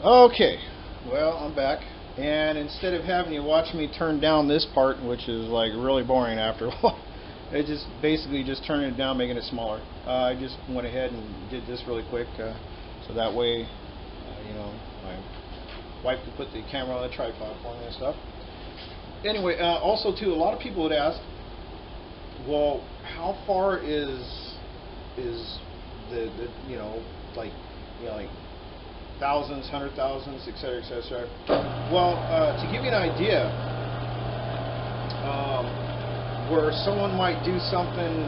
Okay, well, I'm back, and instead of having you watch me turn down this part, which is like really boring after a while, I just basically just turning it down, making it smaller. I just went ahead and did this really quick, so that way, my wife could put the camera on the tripod for me and stuff. Anyway, also too, a lot of people would ask, well, how far is the like thousands, 100,000s, etc., etc. Well, to give you an idea, where someone might do something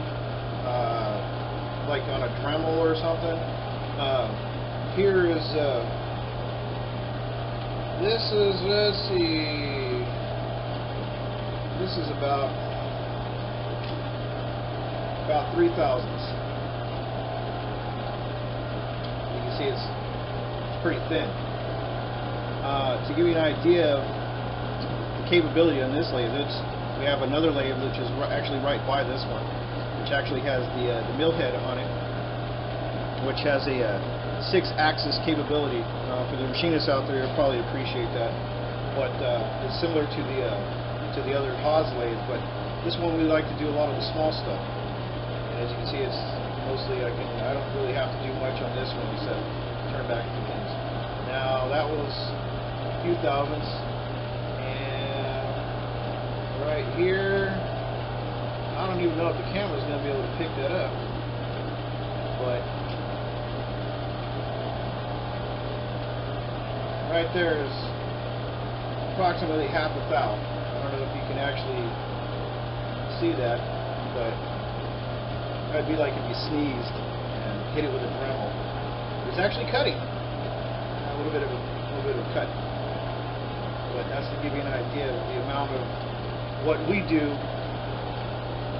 like on a Dremel or something, here is let's see, this is about 3,000s. You can see it's pretty thin. To give you an idea of the capability on this lathe, we have another lathe which is actually right by this one, which actually has the mill head on it, which has a 6-axis capability. For the machinists out there, you'll probably appreciate that. But it's similar to the other Haas lathe, but this one we like to do a lot of the small stuff. And as you can see, it's mostly I don't really have to do much on this one except turn back the pins. Now that was a few thousands, and right here, I don't even know if the camera's going to be able to pick that up, but right there is approximately half a thou. I don't know if you can actually see that, but that'd be like if you sneezed and hit it with a Dremel. It's actually cutting. A little bit of a cut. But that's to give you an idea of the amount of what we do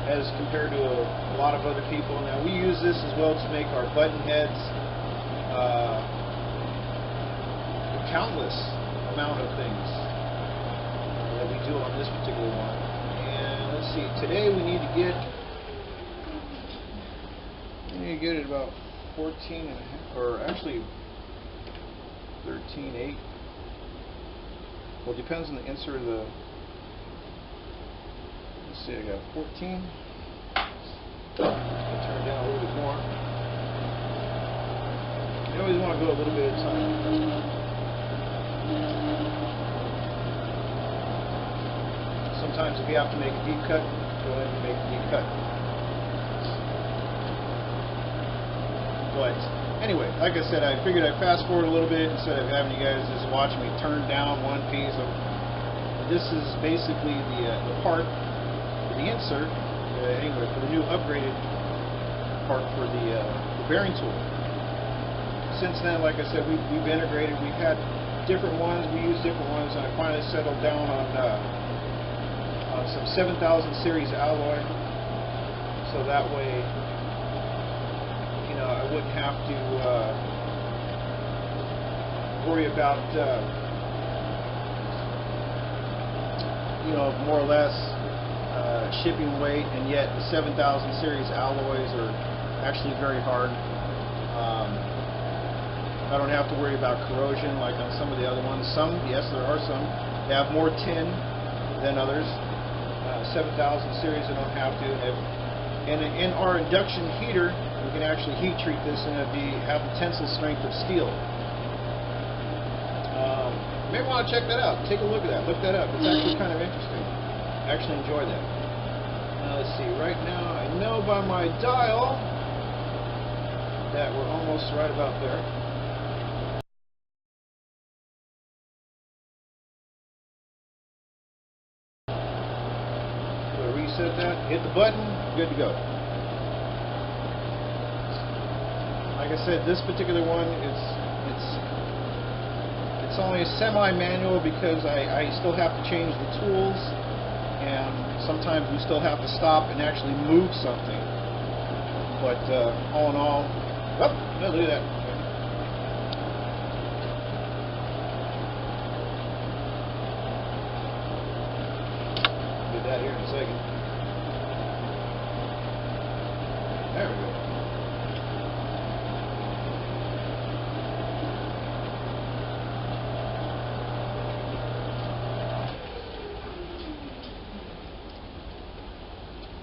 as compared to a lot of other people. Now we use this as well to make our button heads, a countless amount of things that we do on this particular one. And let's see, today we need to get it about 14 and a half, or actually 13.8. Well, it depends on the insert of the. Let's see, I got 14. I'll turn it down a little bit more. You always want to go a little bit at a time. Sometimes if you have to make a deep cut, go ahead and make a deep cut. But anyway, like I said, I figured I'd fast forward a little bit instead of having you guys just watch me turn down one piece. This is basically the part for the insert, anyway, for the new upgraded part for the bearing tool. Since then, like I said, we've integrated. We've had different ones. We use different ones, and I finally settled down on some 7,000 series alloy, so that way, I wouldn't have to worry about, more or less shipping weight, and yet the 7,000 series alloys are actually very hard. I don't have to worry about corrosion like on some of the other ones. Some, yes, there are some. They have more tin than others. 7,000 series, I don't have to. And in our induction heater, we can actually heat treat this and have the tensile strength of steel. You may want to check that out. Take a look at that. Look that up. It's actually kind of interesting. I actually enjoy that. Now let's see. Right now, I know by my dial that we're almost right about there. So reset that. Hit the button. Good to go. Like I said, this particular one it's only a semi-manual because I still have to change the tools, and sometimes we still have to stop and actually move something. But all in all, oh, no, look at that. Do that here in a second. There we go.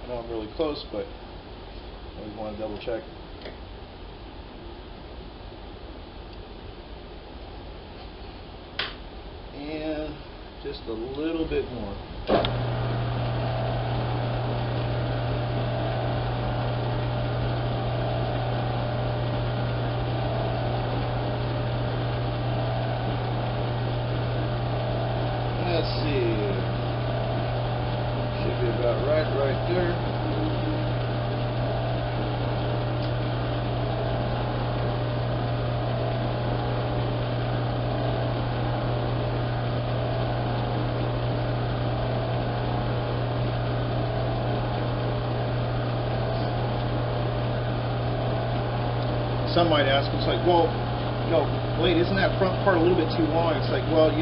I know I'm really close, but I always want to double check. And just a little bit more. Let's see. Should be about right there. Some might ask, it's like, well, Loathe, isn't that front part a little bit too long? It's like, well, a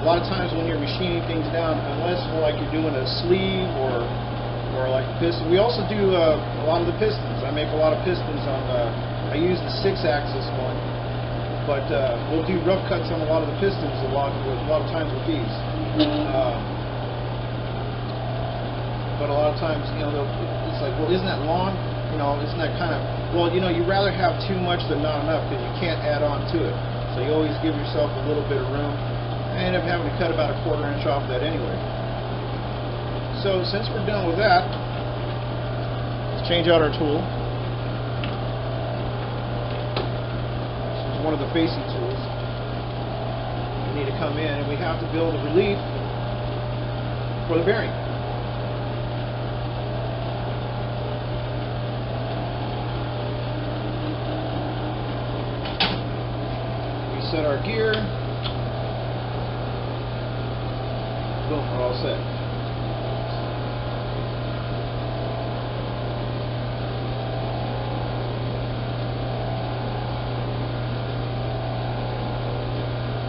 lot of times when you're machining things down, unless like you're doing a sleeve or like piston. We also do a lot of the pistons. I make a lot of pistons on. I use the 6-axis one, but we'll do rough cuts on a lot of the pistons a lot of times with these. But a lot of times, it's like, well, isn't that long? Isn't that kind of, well, you rather have too much than not enough, because you can't add on to it. So you always give yourself a little bit of room. I end up having to cut about a 1/4 inch off that anyway. So since we're done with that, let's change out our tool. This is one of the facing tools. We need to come in and we have to build a relief for the bearing. Set our gear. Boom, we're all set.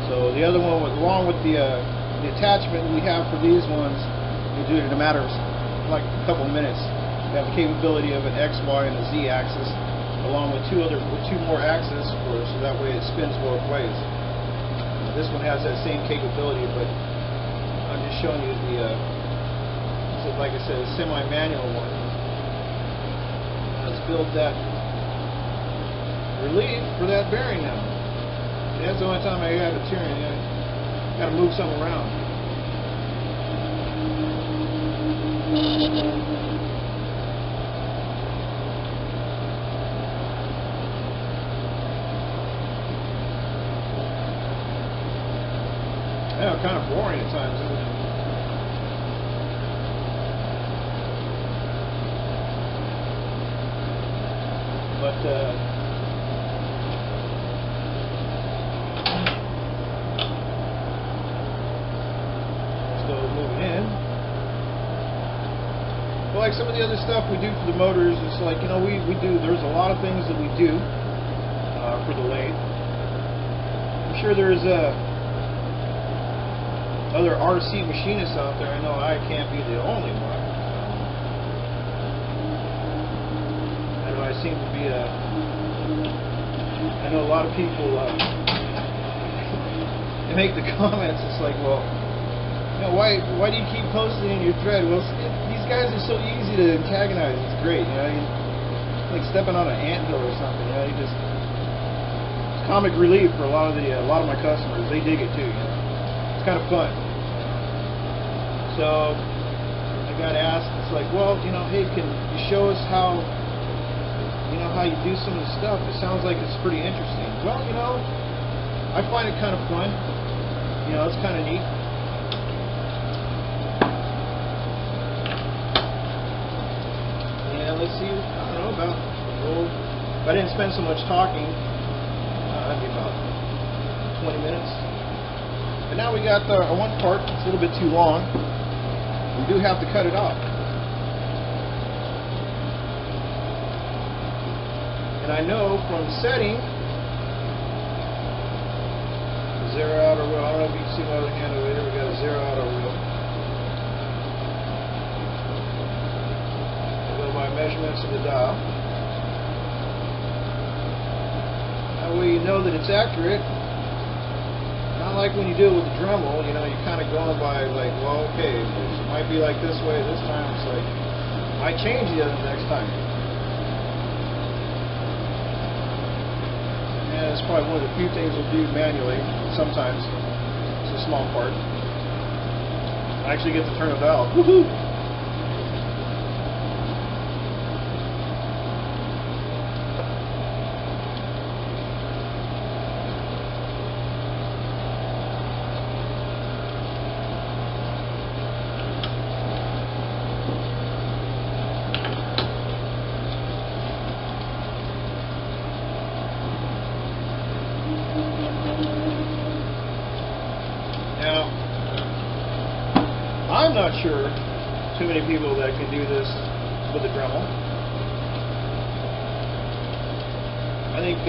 So the other one, along with the attachment we have for these ones, we do it in a matter of like a couple minutes. We have the capability of an X, Y, and a Z axis, along with two more axes so that way it spins both ways. This one has that same capability, but I'm just showing you the like I said, a semi-manual one. Let's build that relief for that bearing now. That's the only time I have to turn. Got to move something around. Yeah, kind of boring at times, isn't it? But let's go moving in. But like some of the other stuff we do for the motors, it's like, there's a lot of things that we do for the lathe. I'm sure there's other RC machinists out there. I know I can't be the only one. I know I seem to be I know a lot of people they make the comments. It's like, well, why do you keep posting in your thread? Well, these guys are so easy to antagonize. It's great, it's like stepping on an anthill or something. It's comic relief for a lot of my customers. They dig it too. It's kind of fun. So I got asked, it's like, well, hey, can you show us how you do some of the stuff? It sounds like it's pretty interesting. Well, I find it kind of fun. It's kind of neat. Yeah, let's see. I don't know about. If I didn't spend so much talking, that'd be about 20 minutes. But now we got our one part. It's a little bit too long. We do have to cut it off. And I know from setting, zero outer wheel. I don't know if you can see my other hand over here. We got a zero outer wheel. I go by measurements of the dial. That way you know that it's accurate. Not like when you do it with the Dremel, you're kind of going by like, well, okay, it might be like this way this time. It's like, Might change the next time. Yeah, it's probably one of the few things we'll do manually. Sometimes it's a small part. I actually get to turn a valve. Woohoo! Now, I'm not sure too many people that can do this with a Dremel. I think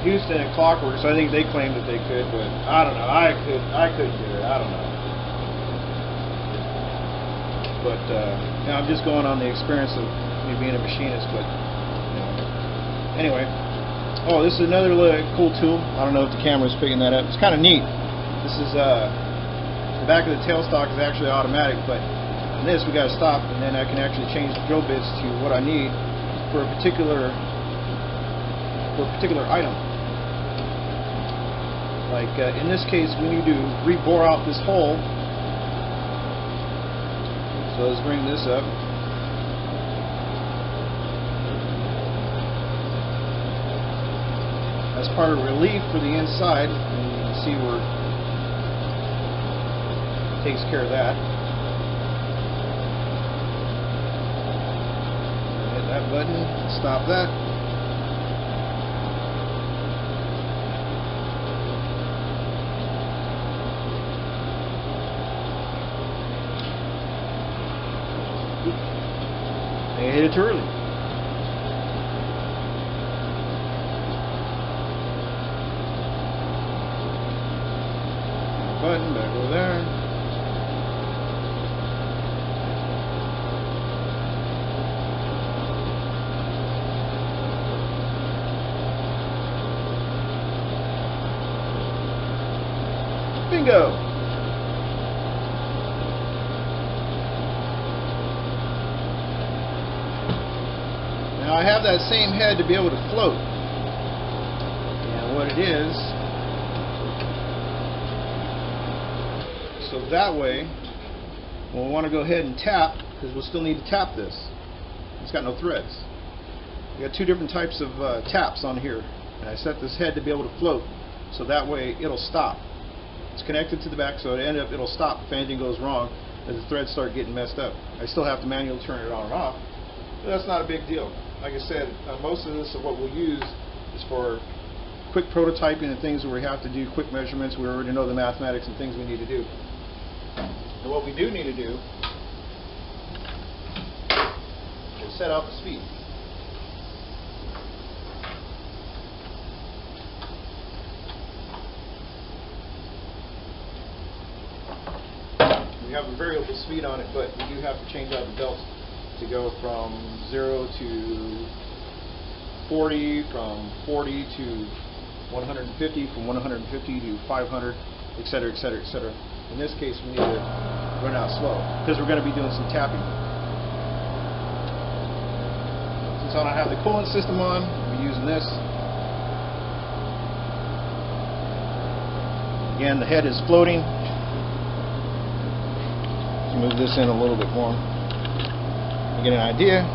Houston and Clockworks, I think they claimed that they could, but I don't know. I couldn't do it. I don't know. But you know, I'm just going on the experience of me being a machinist. But you know. Anyway. Oh, this is another really cool tool. I don't know if the camera's picking that up. It's kind of neat. This is the back of the tailstock is actually automatic, but on this we got to stop, and then I can actually change the drill bits to what I need for a particular item. Like in this case, we need to re-bore out this hole. So let's bring this up. As part of relief for the inside, and you can see where it takes care of that. Hit that button, stop that. And hit it too early. Button back over there. Bingo. Now I have that same head to be able to float. And what it is, so that way, we'll want to go ahead and tap, because we'll still need to tap this. It's got no threads. We got two different types of taps on here, and I set this head to be able to float, so that way it'll stop. It's connected to the back, so it'll stop if anything goes wrong, as the threads start getting messed up. I still have to manually turn it on and off, but that's not a big deal. Like I said, most of this of what we'll use is for quick prototyping and things where we have to do quick measurements. We already know the mathematics and things we need to do. And what we do need to do is set out the speed. We have a variable speed on it, but we do have to change out the belts to go from 0 to 40, from 40 to 150, from 150 to 500, etc., etc., etc. In this case, we need to run out slow because we're going to be doing some tapping. Since I don't have the coolant system on, we're using this. Again, the head is floating. Let's move this in a little bit more. You get an idea.